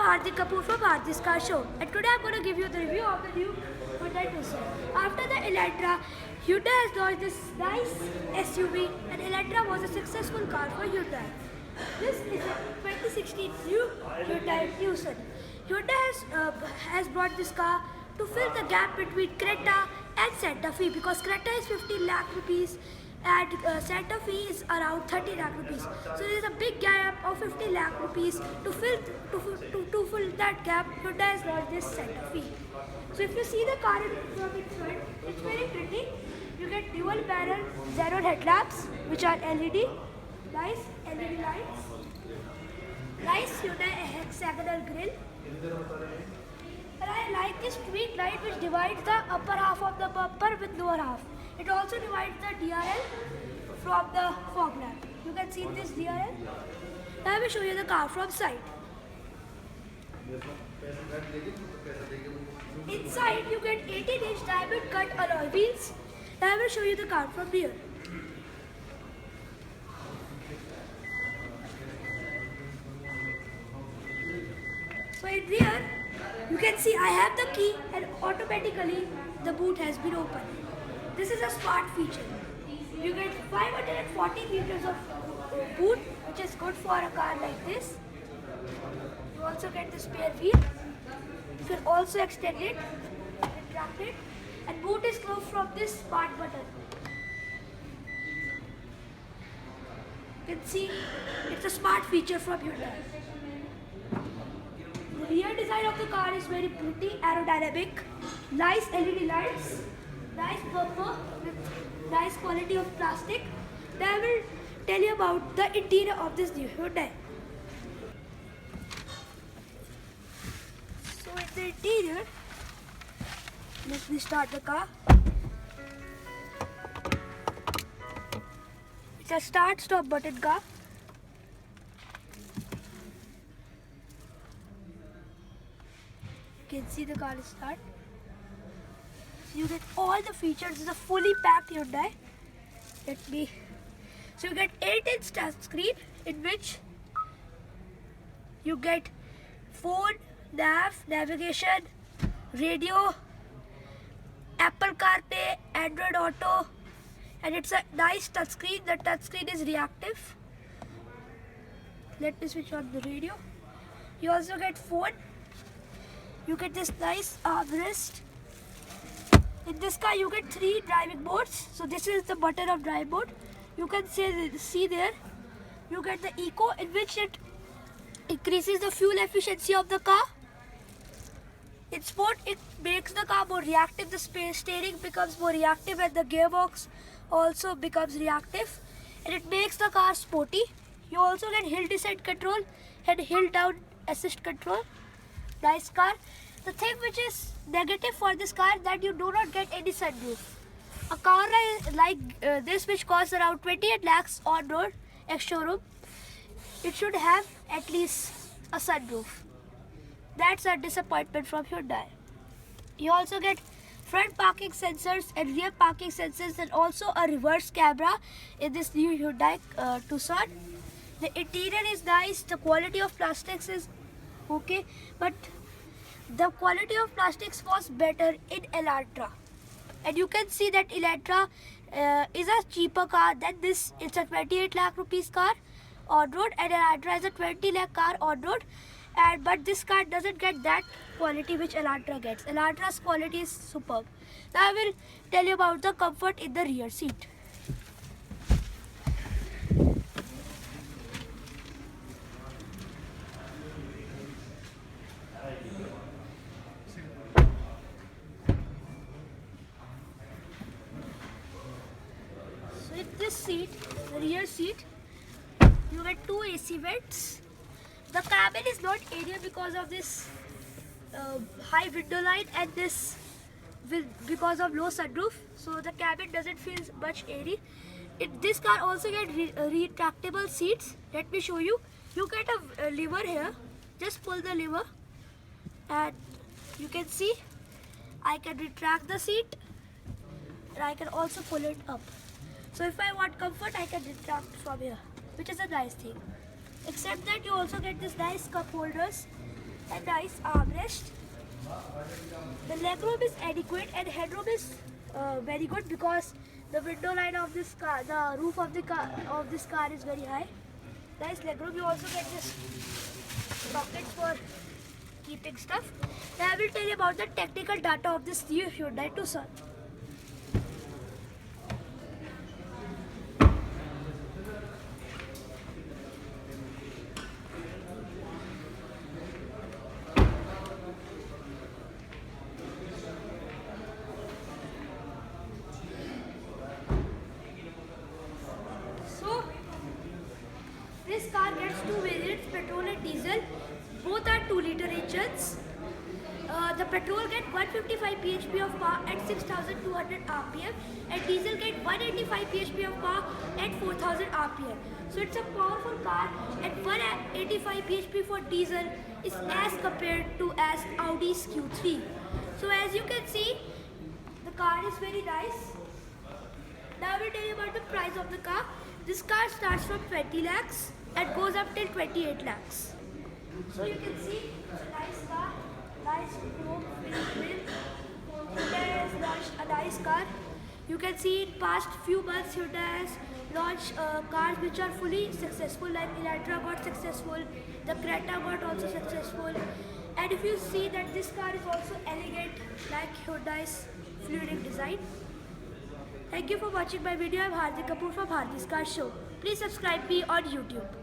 Hardik Kapoor from Hardik's Car Show, and today I'm going to give you the review of the new Hyundai Tucson. After the Elantra, Hyundai has launched this nice SUV, and Elantra was a successful car for Hyundai. This is a 2016 new Hyundai Tucson. Hyundai has brought this car to fill the gap between Creta and Santa Fe, because Creta is 15 lakh rupees and Santa Fe is around 30 lakh rupees. So there is a big gap of 50 lakh rupees. To fill that gap, Hyundai has launched this Santa Fe. So if you see the car from its front, it's very pretty. You get dual panel xenon headlamps, which are LED, nice LED lights, nice Hyundai hexagonal grille. And I like this street light which divides the upper half of the bumper with lower half. It also divides the DRL from the fog lamp. You can see this DRL. Now I will show you the car from side. Inside you get 18-inch diamond cut alloy wheels. Now I will show you the car from rear. So in rear, you can see I have the key and automatically the boot has been opened. This is a smart feature. You get 540 meters of boot, which is good for a car like this. You also get the spare wheel. You can also extend it, retract it, and boot is closed from this smart button. You can see it's a smart feature from Hyundai. The rear design of the car is very pretty, aerodynamic, nice LED lights, nice bumper with nice quality of plastic. Now I will tell you about the interior of this new Hyundai. So in the interior, let me start the car. It's a start-stop button car. You can see the car is start. So you get all the features. It's a fully packed Hyundai. So you get 8-inch touch screen in which you get phone, navigation, radio, Apple CarPlay, Android Auto, and it's a nice touch screen. The touch screen is reactive. Let me switch on the radio. You also get phone. You get this nice armrest. In this car you get 3 driving modes. So this is the button of drive mode. You can see there. You get the Eco, in which it increases the fuel efficiency of the car. In Sport, it makes the car more reactive. The steering becomes more reactive and the gearbox also becomes reactive. And it makes the car sporty. You also get hill descent control and hill down assist control. Nice car. The thing which is negative for this car is that you do not get any sunroof. A car like this, which costs around 28 lakhs on road ex-showroom, it should have at least a sunroof. That's a disappointment from Hyundai. You also get front parking sensors and rear parking sensors, and also a reverse camera in this new Hyundai Tucson. The interior is nice. The quality of plastics is okay, but the quality of plastics was better in Elantra. And you can see that Elantra is a cheaper car than this. It's a 28 lakh rupees car on road, and Elantra is a 20 lakh car on road. But this car doesn't get that quality which Elantra gets. Elantra's quality is superb. Now I will tell you about the comfort in the rear seat. So in this seat, the rear seat, you get 2 AC vents. The cabin is not airy because of this high window line and this because of low sunroof. So the cabin doesn't feel much airy. This car also get retractable seats. Let me show you. You get a lever here. Just pull the lever and you can see I can retract the seat and I can also pull it up. So if I want comfort, I can retract from here, which is a nice thing. Except that you also get this nice cup holders a nice armrest. The legroom is adequate and headroom is very good because the window line of this car, the roof of this car is very high. Nice legroom. You also get this pockets for keeping stuff. Now I will tell you about the technical data of this new Hyundai Tucson. This car gets two variants, petrol and diesel. Both are 2-liter engines. The petrol get 155 bhp of power at 6,200 rpm and diesel get 185 bhp of power at 4,000 rpm. So it's a powerful car, and 185 bhp for diesel is as compared to as Audi's Q3. So as you can see, the car is very nice. Now I will tell you about the price of the car. This car starts from 20 lakhs and goes up till 28 lakhs. So you can see it's a nice car, nice chrome trim. Hyundai has launched a nice car. You can see in past few months Hyundai has launched cars which are fully successful, like Elantra got successful, the Creta got also successful. And if you see that this car is also elegant like Hyundai's fluid design. Thank you for watching my video. I am Hardik Kapoor from Hardik's Car Show. Please subscribe me on YouTube.